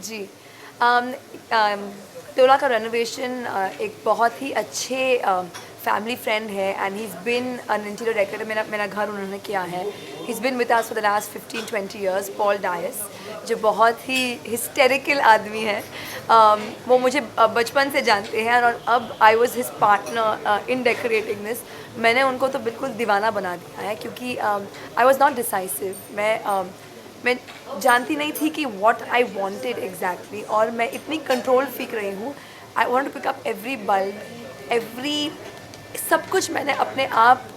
जी। अम, टोला का रेनोवेशन एक बहुत ही अच्छे फैमिली फ्रेंड है and he is been an interior decorator. मेरा मेरा घर उन्होंने किया है। He is been with us for the last 15-20 years. Paul Dias, जो बहुत ही हिस्टेरिकल आदमी है। वो मुझे बचपन से जानते हैं और अब I was his partner in decorating this. मैंने उनको तो बिल्कुल दीवाना बना दिया है क्योंकि आई वाज नॉट डिसाइसिव। मैं जानती नहीं थी कि व्हाट आई वांटेड एग्जैक्टली, और मैं इतनी कंट्रोल फ्रीक रही हूँ। I want to pick up every bulb, every सब कुछ मैंने अपने आप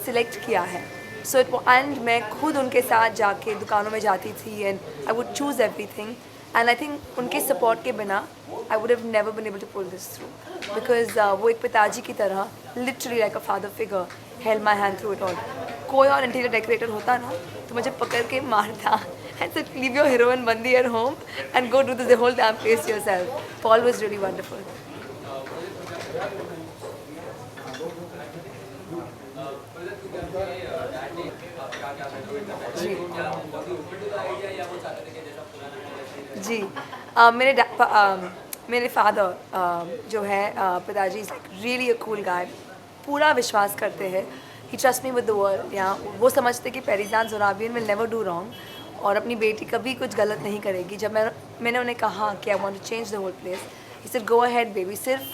सिलेक्ट किया है। सो इट एंड मैं खुद उनके साथ जाके दुकानों में जाती थी and I would choose everything. And I think उनके सपोर्ट के बिना I would have never been able to pull this through, because वो एक पिताजी की तरह, literally like a father figure, held my hand through it all. कोई और इंटीरियर डेकोरेटर होता ना तो मुझे पकड़ के मारता and said, leave your heroine Bandi at home and go do the whole damn place yourself. Paul was really wonderful. जी जी। मेरे फादर जो है, पिताजी is really a cool guy. पूरा विश्वास करते हैं, he trust me with the world. या वो समझते कि Perizaad Zorabian will never do wrong और अपनी बेटी कभी कुछ गलत नहीं करेगी। जब मैंने उन्हें कहा कि I want to change the whole place, he said go ahead baby. सिर्फ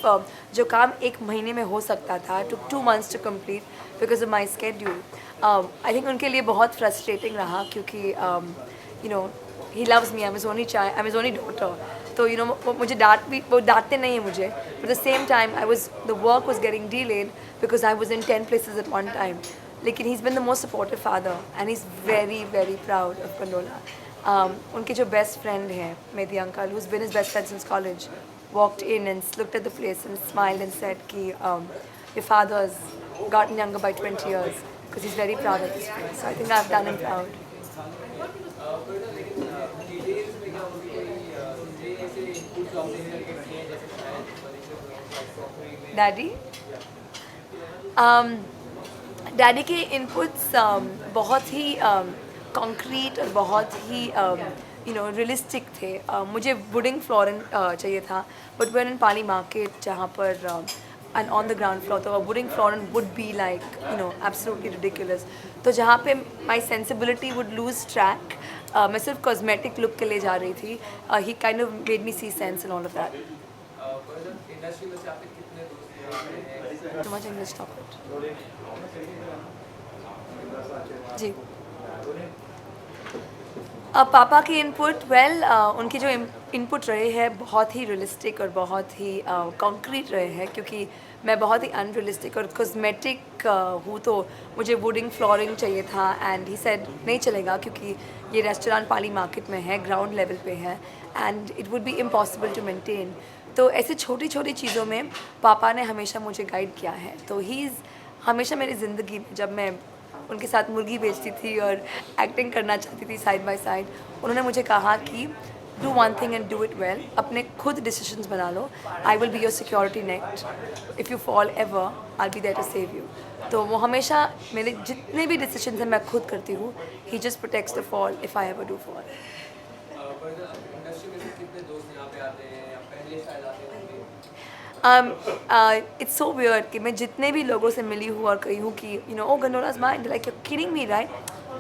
जो काम एक महीने में हो सकता था took 2 months to complete because of my schedule. I think उनके लिए बहुत फ्रस्ट्रेटिंग रहा क्योंकि you know he loves me, I am his only daughter. तो वो मुझे वो डांटते नहीं हैं मुझे, but the same time the work was getting delayed because I was in 10 places at one time. लेकिन he is been the most supportive father and he is very very proud of कंडोला। उनके जो best friend हैं, मेदी uncle, who's been his best friend since college, walked in and looked at the place and smiled and said कि your father's gotten younger by 20 years because he's very proud of this place. So I think I've done him proud. Daddy daddy के inputs बहुत ही concrete और बहुत ही realistic थे। मुझे वुडिंग flooring चाहिए था, but when in Pali market जहाँ पर and on the ground floor, तो wooden flooring would be like absolutely ridiculous. तो जहाँ पे my sensibility would lose track, मैं सिर्फ कॉस्मेटिक लुक के लिए जा रही थी। He kind of made me see sense in all of that. Too much English talk ji. पापा की इनपुट, उनकी जो इनपुट रहे हैं बहुत ही रियलिस्टिक और बहुत ही कंक्रीट रहे हैं, क्योंकि मैं बहुत ही अनरियलिस्टिक और कॉस्मेटिक हूँ। तो मुझे वुडिंग फ्लोरिंग चाहिए था एंड ही सेड नहीं चलेगा क्योंकि ये रेस्टोरेंट पाली मार्केट में है, ग्राउंड लेवल पे है and it would be impossible to maintain. तो ऐसे छोटी छोटी चीज़ों में पापा ने हमेशा मुझे गाइड किया है। तो ही इज़ हमेशा मेरी ज़िंदगी में, जब मैं उनके साथ मुर्गी बेचती थी और एक्टिंग करना चाहती थी साइड बाय साइड, उन्होंने मुझे कहा कि do one thing and do it well. अपने खुद डिसीजंस बना लो। I will be your security net, if you fall ever I be there to save you. तो वो हमेशा मेरे जितने भी डिसीजंस हैं मैं खुद करती हूँ। He just protects the fall if I ever do fall. It's so weird कि मैं जितने भी लोगों से मिली हूँ और कही हूँ कि ओ गंडोलाज mind, like you kidding me right.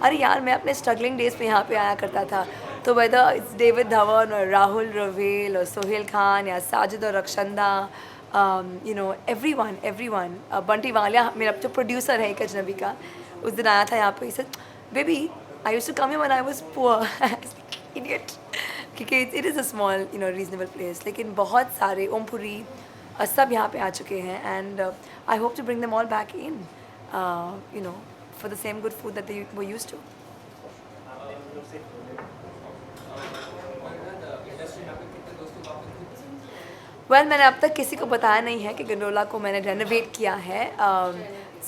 अरे यार, मैं अपने स्ट्रगलिंग डेज पे यहाँ पे आया करता था। तो वेदर इट्स डेविड धवन और राहुल रवेल और सोहेल खान या साजिद और रक्षंदा, एवरी वन बंटी वालिया, मेरा जो प्रोड्यूसर है एक अजनबी का, उस दिन आया था यहाँ पे। Sir baby, I used to come here when I was poor. Idiot. क्योंकि it is a small reasonable place, लेकिन बहुत सारे ओमपुरी सब यहाँ पे आ चुके हैं and I hope to bring them all back in for the same good food that they were used to. मैंने अब तक किसी को बताया नहीं है कि गंडोला को मैंने रेनोवेट किया है।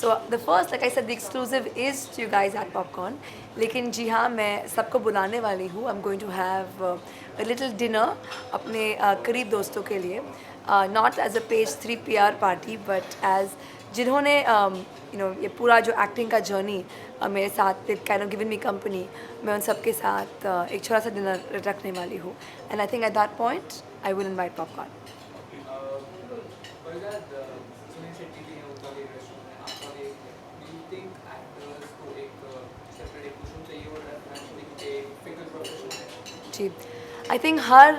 So the first, like I said, the exclusive is to you guys at popcorn. लेकिन जी हाँ, मैं सबको बुलाने वाली हूँ। I am going to have a little dinner अपने करीब दोस्तों के लिए, not as a page 3 PR party, but as जिन्होंने ये पूरा जो एक्टिंग का जर्नी मेरे साथ kind of given me company, मैं उन सबके साथ एक छोटा सा डिनर रखने वाली हूँ and I think at that point I will invite popcorn. Sunil Shetty भी हैं, उनका भी एक रेस्टोरेंट है, आपका भी एक है। डू यू थिंक एक्टर्स को एक सेपरेट एक वॉशरूम चाहिए होता है फाइनेंशियली, क्योंकि एक फिक्र प्रोफेशन है? जी, आई थिंक हर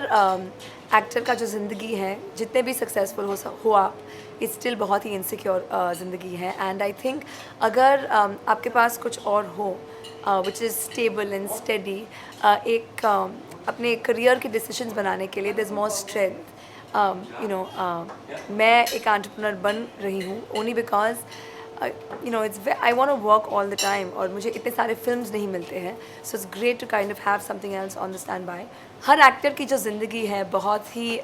एक्टर का जो ज़िंदगी है, जितने भी सक्सेसफुल हो आप, ये स्टिल बहुत ही इनसिक्योर ज़िंदगी है एंड आई थिंक अगर आपके पास कुछ और हो which is stable and steady, एक अपने करियर के डिसीजंस बनाने के लिए देयर इज़ मोर स्ट्रेंथ। मैं एक एंटरप्रेन्योर बन रही हूँ only because it's I want to work all the time और मुझे इतने सारे फिल्म्स नहीं मिलते हैं, so it's great to kind of have something else on the stand by. हर एक्टर की जो ज़िंदगी है बहुत ही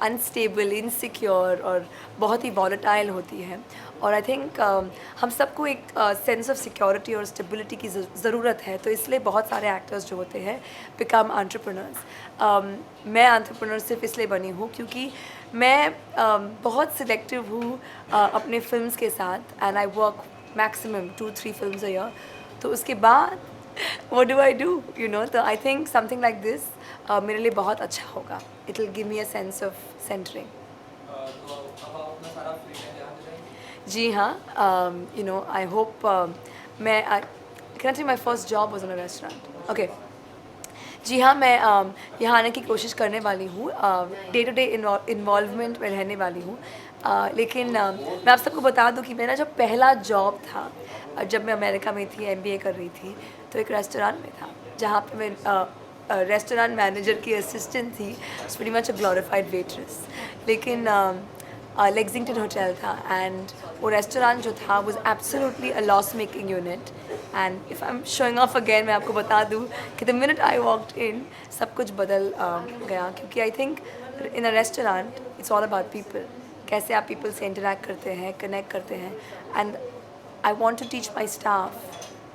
अनस्टेबल, इनसिक्योर और बहुत ही वॉलेटाइल होती है और आई थिंक हम सबको एक सेंस ऑफ सिक्योरिटी और स्टेबिलिटी की ज़रूरत है, तो इसलिए बहुत सारे एक्टर्स जो होते हैं बिकम एंटरप्रेन्योर्स। मैं एंटरप्रेन्योर सिर्फ इसलिए बनी हूँ क्योंकि मैं बहुत सिलेक्टिव हूँ अपने फिल्म्स के साथ and I work maximum 2-3 films a year. तो उसके बाद what do I do, तो I think something like this मेरे लिए बहुत अच्छा होगा। It will give me a sense of centering. तो अब आप अपना सारा फ्री टाइम यहाँ पे जाएंगे? जी हाँ, आई होप मैं can see my first job was in a restaurant. Okay, जी हाँ, मैं यहाँ आने की कोशिश करने वाली हूँ, डे टू डे इन्वॉल्वमेंट में रहने वाली हूँ। लेकिन मैं आप सबको बता दूँ कि मेरा जो पहला जॉब था जब मैं अमेरिका में थी, एमबीए कर रही थी, तो एक रेस्टोरेंट में था जहाँ पे मैं रेस्टोरेंट मैनेजर की असिस्टेंट थी, वेरी मच अ ग्लोरीफाइड वेट्रेस। लेकिन लेक्सिंगटन होटल था एंड वो रेस्टोरेंट जो था was absolutely a loss making unit and if I am showing off again, मैं आपको बता दूँ कि the minute I walked in सब कुछ बदल गया, क्योंकि I think in a restaurant it's all about people, कैसे आप पीपल से इंटरेक्ट करते हैं, कनेक्ट करते हैं and I want to teach my staff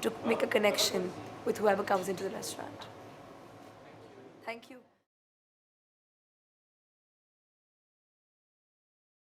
to make a connection with whoever comes into the restaurant. Thank you.